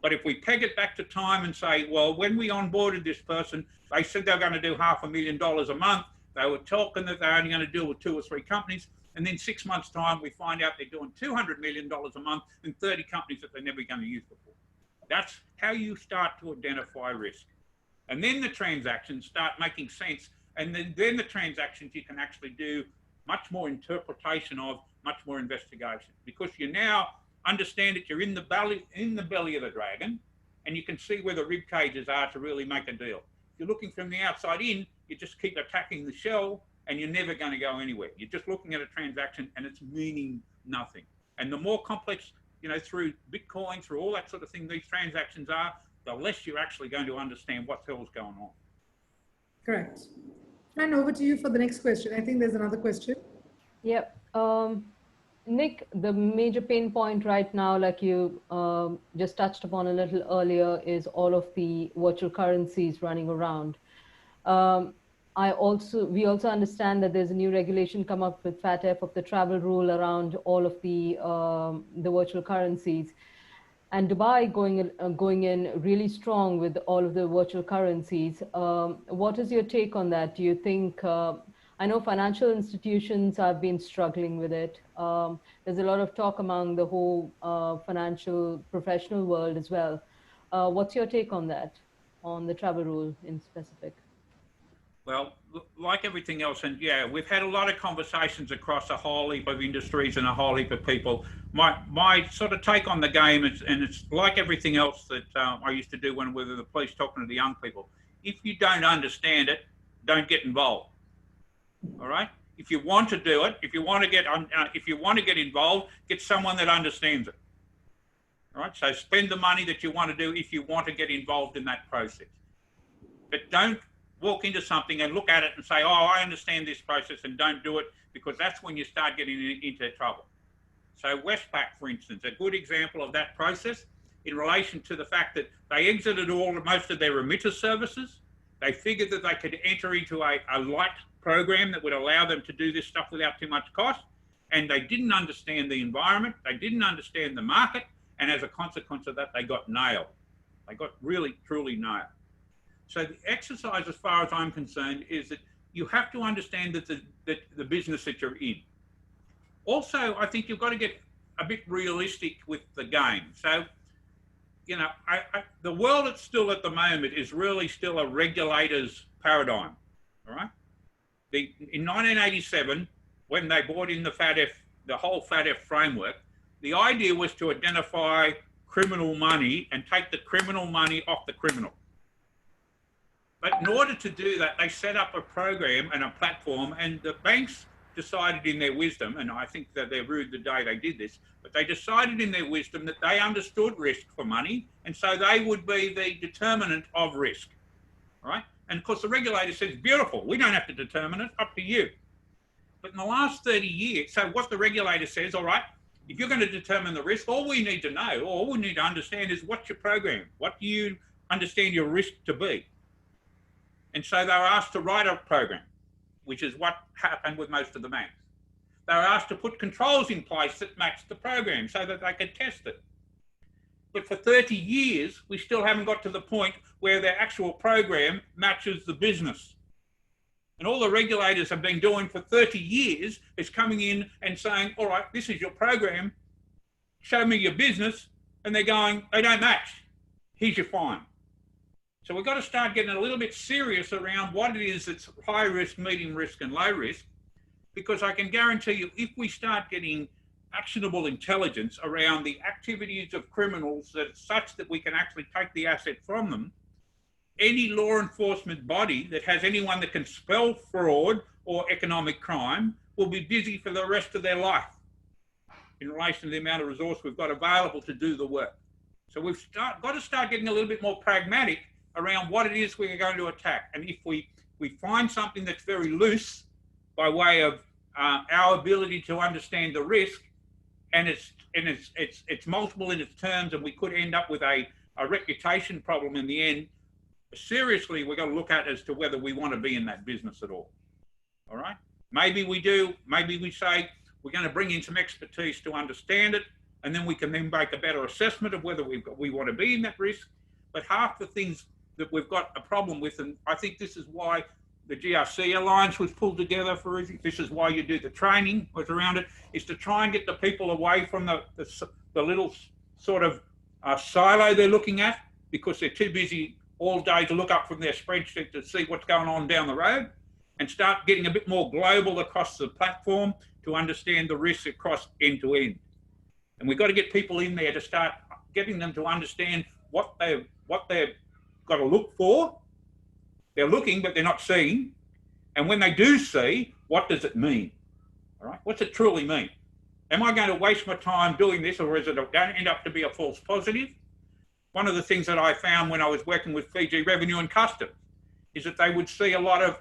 But if we peg it back to time and say, well, when we onboarded this person, they said they were going to do $500,000 a month. They were talking that they're only going to deal with 2 or 3 companies. And then 6 months' time, we find out they're doing $200 million a month and 30 companies that they're never going to use before. That's how you start to identify risk. And then the transactions start making sense. And then the transactions you can actually do much more interpretation of, much more investigation, because you now understand that you're in the belly of the dragon, and you can see where the rib cages are to really make a deal. If you're looking from the outside in, you just keep attacking the shell and you're never going to go anywhere. You're just looking at a transaction and it's meaning nothing. And the more complex, you know, through Bitcoin, through all that sort of thing, these transactions are, the less you're actually going to understand what the hell's going on. Correct. And over to you for the next question. I think there's another question. Yep. Nick, the major pain point right now, like you just touched upon a little earlier, is all of the virtual currencies running around. We also understand that there's a new regulation come up with FATF of the travel rule around all of the virtual currencies. And Dubai going in really strong with all of the virtual currencies. What is your take on that? Do you think, I know financial institutions have been struggling with it. There's a lot of talk among the whole financial professional world as well. What's your take on that, on the travel rule in specific? Well, like everything else, and yeah, we've had a lot of conversations across a whole heap of industries and a whole heap of people. My sort of take on the game is, and it's like everything else that I used to do when we were the police talking to the young people. If you don't understand it, don't get involved. All right. If you want to do it, if you want to get involved, get someone that understands it. All right. So spend the money that you want to do if you want to get involved in that process. But don't walk into something and look at it and say, oh, I understand this process, and don't do it, because that's when you start getting into trouble. So Westpac, for instance, a good example of that process in relation to the fact that they exited most of their remitter services. They figured that they could enter into a light program that would allow them to do this stuff without too much cost. And they didn't understand the environment. They didn't understand the market. And as a consequence of that, they got nailed. They got really, truly nailed. So the exercise, as far as I'm concerned, is that you have to understand that the business that you're in. Also, I think you've got to get a bit realistic with the game. So, you know, the world it's still at the moment is really still a regulator's paradigm, all right? In 1987, when they brought in the FATF, the whole FATF framework, the idea was to identify criminal money and take the criminal money off the criminal. But in order to do that, they set up a program and a platform, and the banks decided in their wisdom, and I think that they're rude the day they did this, but they decided in their wisdom that they understood risk for money, and so they would be the determinant of risk, right? And of course the regulator says, beautiful, we don't have to determine it, up to you. But in the last 30 years, so what the regulator says, all right, if you're going to determine the risk, all we need to know, or all we need to understand is what's your program? What do you understand your risk to be? And so they were asked to write a program, which is what happened with most of the banks. They were asked to put controls in place that matched the program so that they could test it. But for 30 years, we still haven't got to the point where their actual program matches the business. And all the regulators have been doing for 30 years is coming in and saying, all right, this is your program, show me your business. And they're going, they don't match, here's your fine. So we've got to start getting a little bit serious around what it is that's high risk, medium risk and low risk, because I can guarantee you if we start getting actionable intelligence around the activities of criminals that's such that we can actually take the asset from them, any law enforcement body that has anyone that can spell fraud or economic crime will be busy for the rest of their life in relation to the amount of resource we've got available to do the work. So we've got to start getting a little bit more pragmatic around what it is we're going to attack. And if we find something that's very loose by way of our ability to understand the risk, and it's multiple in its terms, and we could end up with a reputation problem in the end, seriously, we're going to look at as to whether we want to be in that business at all. All right? Maybe we do. Maybe we say we're going to bring in some expertise to understand it, and then we can then make a better assessment of whether we want to be in that risk. But half the things that we've got a problem with, and I think this is why the GRC Alliance was pulled together for it. This is why you do the training was around it, is to try and get the people away from the little sort of silo they're looking at, because they're too busy all day to look up from their spreadsheet to see what's going on down the road, and start getting a bit more global across the platform to understand the risks across end to end. And we've got to get people in there to start getting them to understand what what they've got to look for. They're looking, but they're not seeing. And when they do see, what does it mean? All right, what's it truly mean? Am I going to waste my time doing this, or is it going to end up to be a false positive? One of the things that I found when I was working with Fiji Revenue and Customs is that they would see a lot of,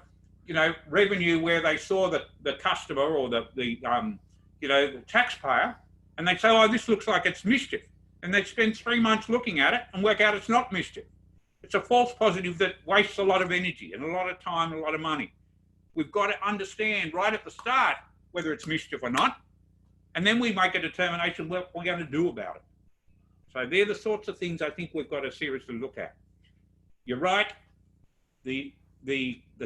revenue where they saw the customer or the taxpayer, and they'd say, oh, this looks like it's mischief. And they'd spend 3 months looking at it and work out it's not mischief. It's a false positive that wastes a lot of energy and a lot of time and a lot of money. We've got to understand right at the start whether it's mischief or not, and then we make a determination what we're going to do about it. So they're the sorts of things I think we've got to seriously look at. You're right. The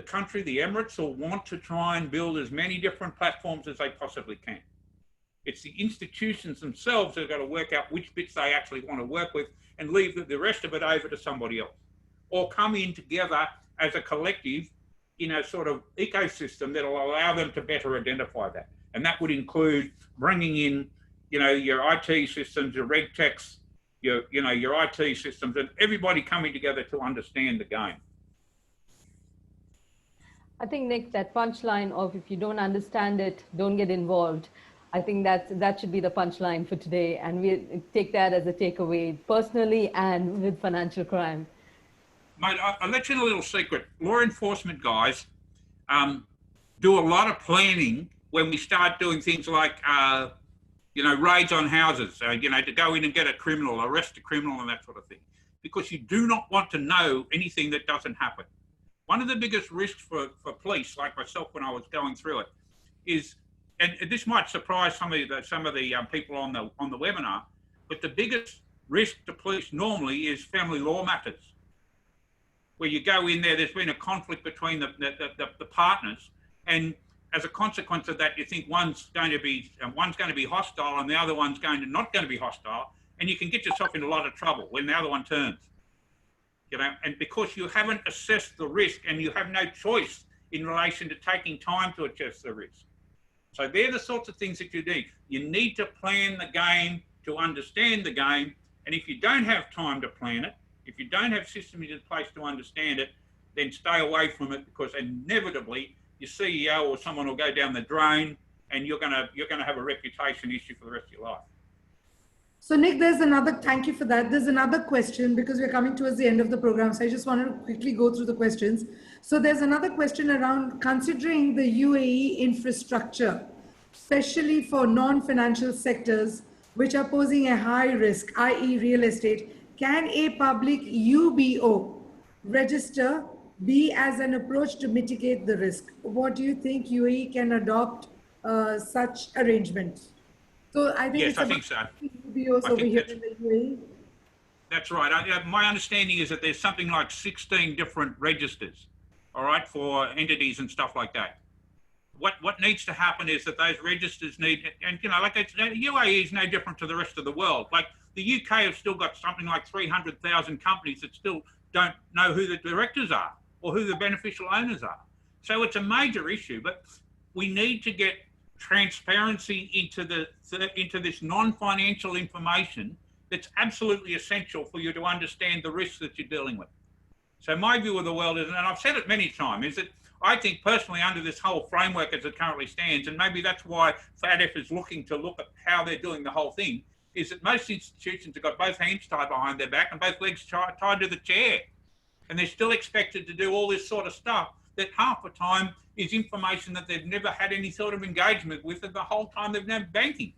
country, the Emirates, will want to try and build as many different platforms as they possibly can. It's the institutions themselves that have got to work out which bits they actually want to work with and leave the rest of it over to somebody else. Or come in together as a collective in a sort of ecosystem that will allow them to better identify that. And that would include bringing in, your IT systems, your RegTechs, your IT systems, and everybody coming together to understand the game. I think, Nick, that punchline of if you don't understand it, don't get involved. I think that should be the punchline for today. And we take that as a takeaway personally and with financial crime. Mate, I'll let you in a little secret. Law enforcement guys do a lot of planning when we start doing things like, raids on houses, to go in and get a criminal, arrest a criminal and that sort of thing, because you do not want to know anything that doesn't happen. One of the biggest risks for police, like myself when I was going through it, is, and this might surprise some of the people on the webinar, but the biggest risk to police normally is family law matters, where you go in there, there's been a conflict between the partners, and as a consequence of that, you think one's going to be hostile and the other one's not going to be hostile, and you can get yourself in a lot of trouble when the other one turns. And because you haven't assessed the risk and you have no choice in relation to taking time to assess the risk. So they're the sorts of things that you need. You need to plan the game to understand the game, and if you don't have time to plan it, if you don't have systems in place to understand it, then stay away from it, because inevitably your CEO or someone will go down the drain, and you're gonna have a reputation issue for the rest of your life. So Nick, thank you for that. There's another question, because we're coming towards the end of the program. So I just wanted to quickly go through the questions. So there's another question around considering the UAE infrastructure, especially for non-financial sectors, which are posing a high risk, i.e. real estate. Can a public UBO register be as an approach to mitigate the risk? What do you think UAE can adopt such arrangements? So I think I think so. UBOs over here in the UAE. That's right. My understanding is that there's something like 16 different registers, all right, for entities and stuff like that. What needs to happen is that those registers need, and like UAE is no different to the rest of the world. Like the UK have still got something like 300,000 companies that still don't know who the directors are or who the beneficial owners are. So it's a major issue, but we need to get transparency into this non-financial information that's absolutely essential for you to understand the risks that you're dealing with. So my view of the world is, and I've said it many times, is that I think personally under this whole framework as it currently stands, and maybe that's why FATF is looking at how they're doing the whole thing, is that most institutions have got both hands tied behind their back and both legs tied to the chair. And they're still expected to do all this sort of stuff that half the time is information that they've never had any sort of engagement with, and the whole time they've known banking.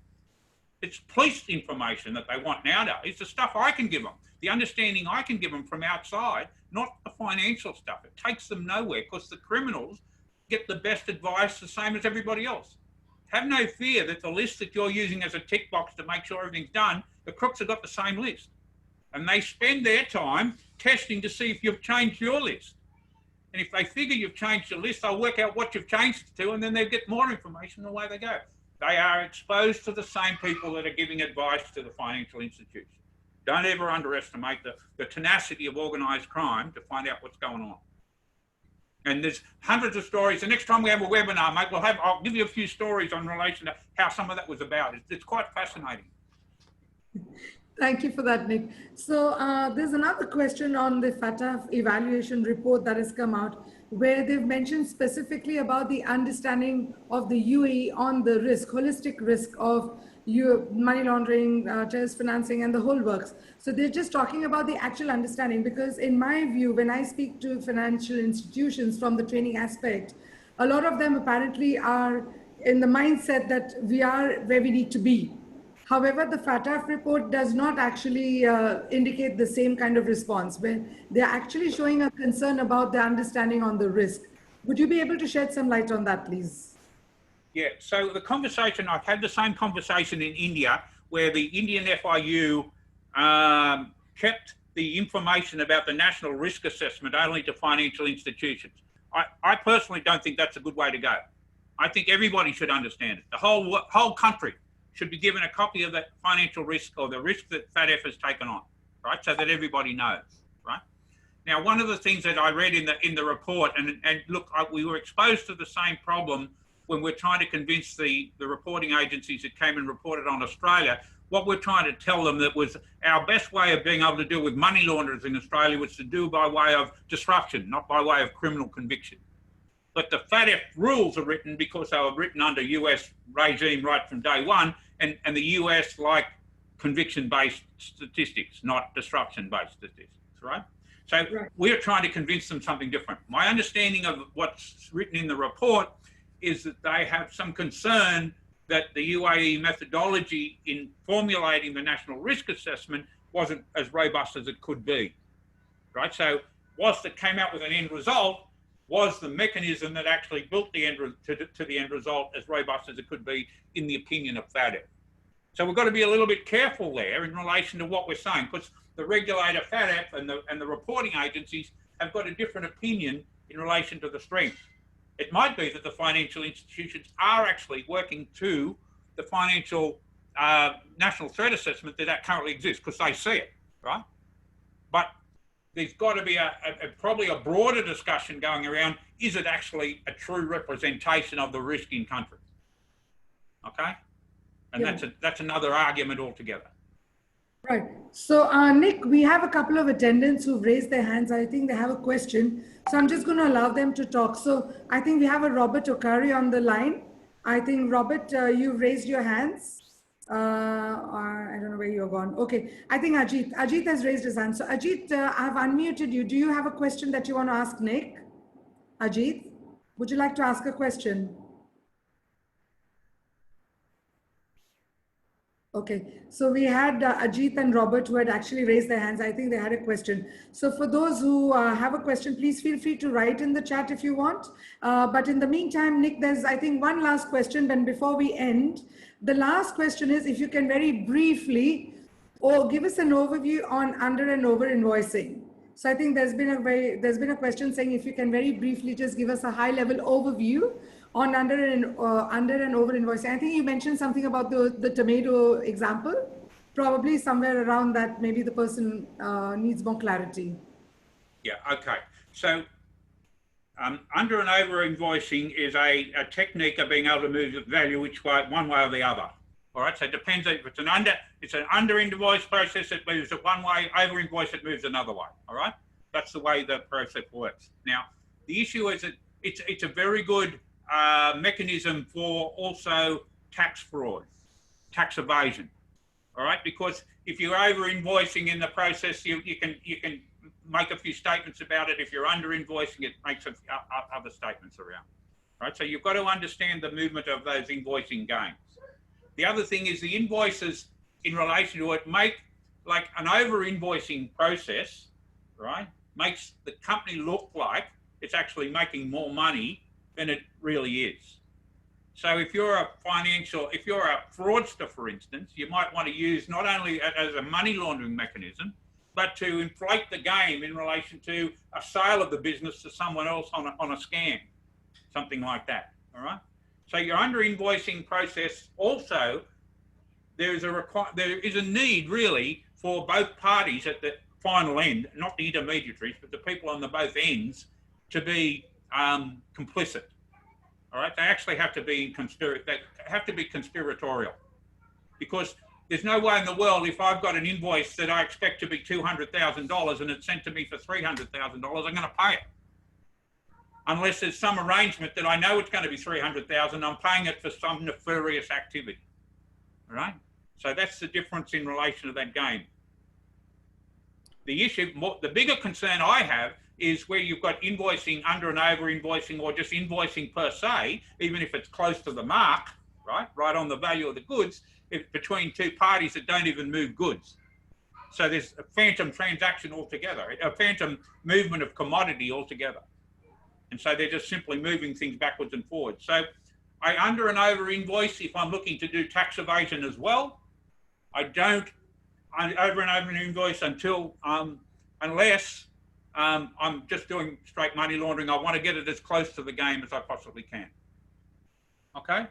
It's police information that they want nowadays. It's the stuff I can give them, the understanding I can give them from outside, not the financial stuff. It takes them nowhere because the criminals get the best advice the same as everybody else. Have no fear that the list that you're using as a tick box to make sure everything's done, the crooks have got the same list. And they spend their time testing to see if you've changed your list. And if they figure you've changed your list, they'll work out what you've changed it to, and then they'll get more information the way they go. They are exposed to the same people that are giving advice to the financial institutions. Don't ever underestimate the tenacity of organised crime to find out what's going on. And there's hundreds of stories. The next time we have a webinar, mate, I'll give you a few stories on relation to how some of that was about. It's quite fascinating. Thank you for that, Nick. So there's another question on the FATF evaluation report that has come out, where they've mentioned specifically about the understanding of the UAE on the risk, holistic risk of money laundering, terrorist financing, and the whole works. So they're just talking about the actual understanding, because in my view, when I speak to financial institutions from the training aspect, a lot of them apparently are in the mindset that we are where we need to be. However, the FATF report does not actually indicate the same kind of response, where they're actually showing a concern about their understanding on the risk. Would you be able to shed some light on that, please? Yeah, so the conversation, I've had the same conversation in India, where the Indian FIU kept the information about the national risk assessment only to financial institutions. I personally don't think that's a good way to go. I think everybody should understand it. The whole country should be given a copy of that financial risk, or the risk that FATF has taken on, right? So that everybody knows, right? Now, one of the things that I read in the report, and look, we were exposed to the same problem when we're trying to convince the reporting agencies that came and reported on Australia. What we're trying to tell them that was our best way of being able to deal with money launderers in Australia was to do by way of disruption, not by way of criminal conviction. But the FATF rules are written because they were written under US regime right from day one, and the US like conviction-based statistics, not disruption-based statistics, right? So we're trying to convince them something different. My understanding of what's written in the report is that they have some concern that the UAE methodology in formulating the national risk assessment wasn't as robust as it could be, right? So whilst it came out with an end result, was the mechanism that actually built the to the end result as robust as it could be in the opinion of FATF. So we've got to be a little bit careful there in relation to what we're saying, because the regulator FATF and the reporting agencies have got a different opinion in relation to the strength. It might be that the financial institutions are actually working to the financial national threat assessment that currently exists, because they see it, right? But there's got to be probably a broader discussion going around, is it actually a true representation of the risk in country? Okay? And that's another argument altogether. Right. So, Nick, we have a couple of attendants who've raised their hands. I think they have a question. So I'm just going to allow them to talk. So I think we have a Robert Okari on the line. I think, Robert, you've raised your hands. I don't know where you're gone. Okay. I think Ajit has raised his hand. So Ajit, I've unmuted you. Do you have a question that you want to ask Nick? Ajit, would you like to ask a question? Okay, so we had Ajit and Robert who had actually raised their hands. I think they had a question. So for those who have a question, please feel free to write in the chat if you want. But in the meantime, Nick, there's, I think, one last question. Then before we end, the last question is if you can very briefly give us an overview on under and over invoicing. So I think there's been a question saying if you can very briefly just give us a high level overview on under and over invoicing. I think you mentioned something about the tomato example, probably somewhere around that. Maybe the person needs more clarity. Yeah, okay. So under and over invoicing is a technique of being able to move the value which way, one way or the other. All right, so it depends if it's an under invoice process, it moves it one way, over invoice, it moves another way. All right, that's the way the process works. Now, the issue is that it's a very good mechanism for also tax fraud, tax evasion. All right, because if you're over invoicing in the process, you can make a few statements about it. If you're under invoicing, it makes other statements around. All right, so you've got to understand the movement of those invoicing gains. The other thing is the invoices in relation to it make like an over invoicing process, right? Makes the company look like it's actually making more money than it really is. So if you're a fraudster, for instance, you might want to use not only as a money laundering mechanism, but to inflate the game in relation to a sale of the business to someone else on a scam, something like that, all right? So your under invoicing process also, there is a need really for both parties at the final end, not the intermediaries, but the people on the both ends to be complicit. All right, they actually have to be conspiratorial, because There's no way in the world if I've got an invoice that I expect to be $200,000 and it's sent to me for $300,000, I'm going to pay it. Unless there's some arrangement that I know it's going to be $300,000, I'm paying it for some nefarious activity. All right? So that's the difference in relation to that game. The issue, the bigger concern I have is where you've got invoicing, under and over invoicing, or just invoicing per se, even if it's close to the mark, right on the value of the goods, between two parties that don't even move goods. So there's a phantom transaction altogether, a phantom movement of commodity altogether. And so they're just simply moving things backwards and forwards. So I under and over invoice if I'm looking to do tax evasion as well. I don't over and over invoice until, unless I'm just doing straight money laundering. I want to get it as close to the game as I possibly can. Okay?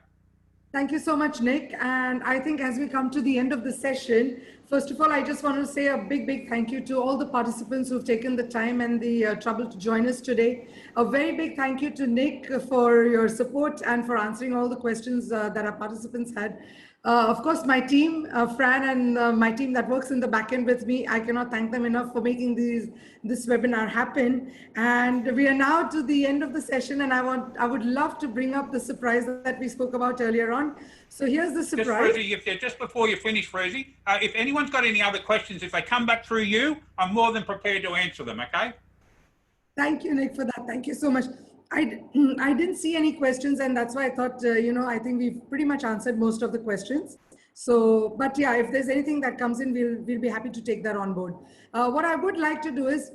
Thank you so much, Nick. And I think as we come to the end of the session, first of all, I just want to say a big thank you to all the participants who've taken the time and the trouble to join us today. A very big thank you to Nick for your support and for answering all the questions that our participants had. Of course, my team, Fran and my team that works in the back end with me, I cannot thank them enough for making this webinar happen. And we are now to the end of the session, and I would love to bring up the surprise that we spoke about earlier on. So here's the surprise. Just before you finish, Rosie, if anyone's got any other questions, if they come back through you, I'm more than prepared to answer them, okay? Thank you, Nick, for that. Thank you so much. I didn't see any questions, and that's why I thought, I think we've pretty much answered most of the questions. So, but yeah, if there's anything that comes in, we'll be happy to take that on board. What I would like to do is,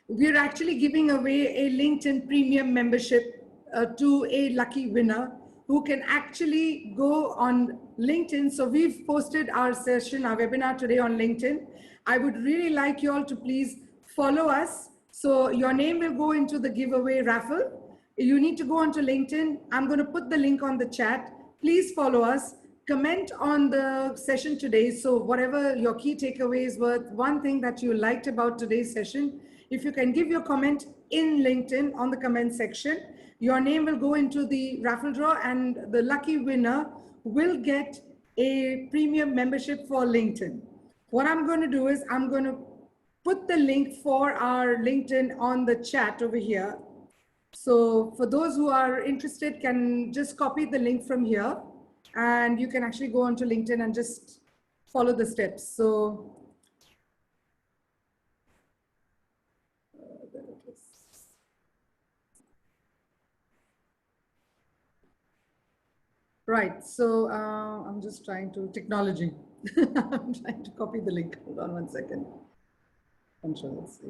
we're actually giving away a LinkedIn premium membership to a lucky winner who can actually go on LinkedIn. So we've posted our session, our webinar today on LinkedIn. I would really like you all to please follow us. So your name will go into the giveaway raffle. You need to go onto LinkedIn. I'm going to put the link on the chat. Please follow us. Comment on the session today. So whatever your key takeaways were, one thing that you liked about today's session, if you can give your comment in LinkedIn on the comment section, your name will go into the raffle draw and the lucky winner will get a premium membership for LinkedIn. What I'm going to do is I'm going to put the link for our LinkedIn on the chat over here. So for those who are interested, can just copy the link from here and you can actually go onto LinkedIn and just follow the steps. So there it is. Right, so I'm just trying to, technology. I'm trying to copy the link. Hold on one second. Control C.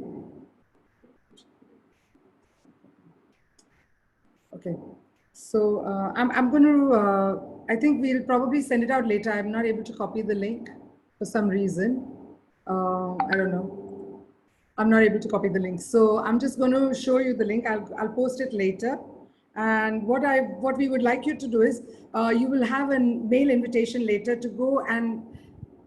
Okay, so I'm going to, I think we'll probably send it out later. I'm not able to copy the link for some reason. I don't know. I'm not able to copy the link. So I'm just going to show you the link. I'll post it later. And what we would like you to do is you will have a mail invitation later to go and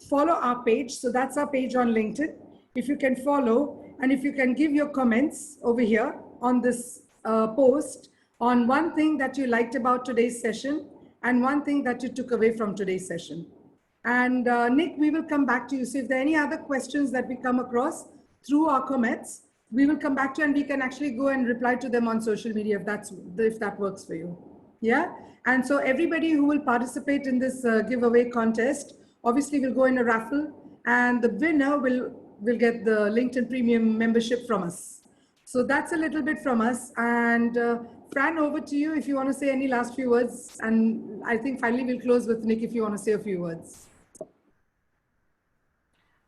follow our page. So that's our page on LinkedIn. If you can follow and if you can give your comments over here on this post on one thing that you liked about today's session and one thing that you took away from today's session. And Nick, we will come back to you. So if there are any other questions that we come across through our comments, we will come back to you and we can actually go and reply to them on social media if that works for you. Yeah. And so everybody who will participate in this giveaway contest, obviously will go in a raffle and the winner will get the LinkedIn premium membership from us. So that's a little bit from us. And Fran, over to you if you want to say any last few words. And I think finally we'll close with Nick if you want to say a few words.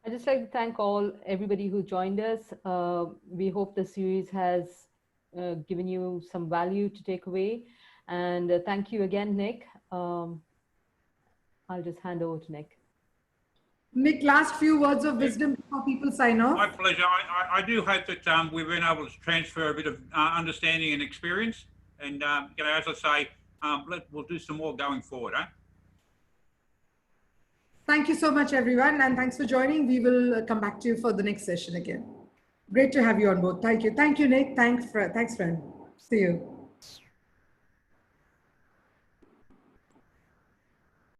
I'd just like to thank everybody who joined us. We hope the series has given you some value to take away. And thank you again, Nick. I'll just hand over to Nick. Nick, last few words of wisdom before people sign off. My pleasure. I do hope that we've been able to transfer a bit of understanding and experience. And, as I say, we'll do some more going forward. Thank you so much, everyone. And thanks for joining. We will come back to you for the next session again. Great to have you on board. Thank you. Thank you, Nick. Thanks, friend. See you.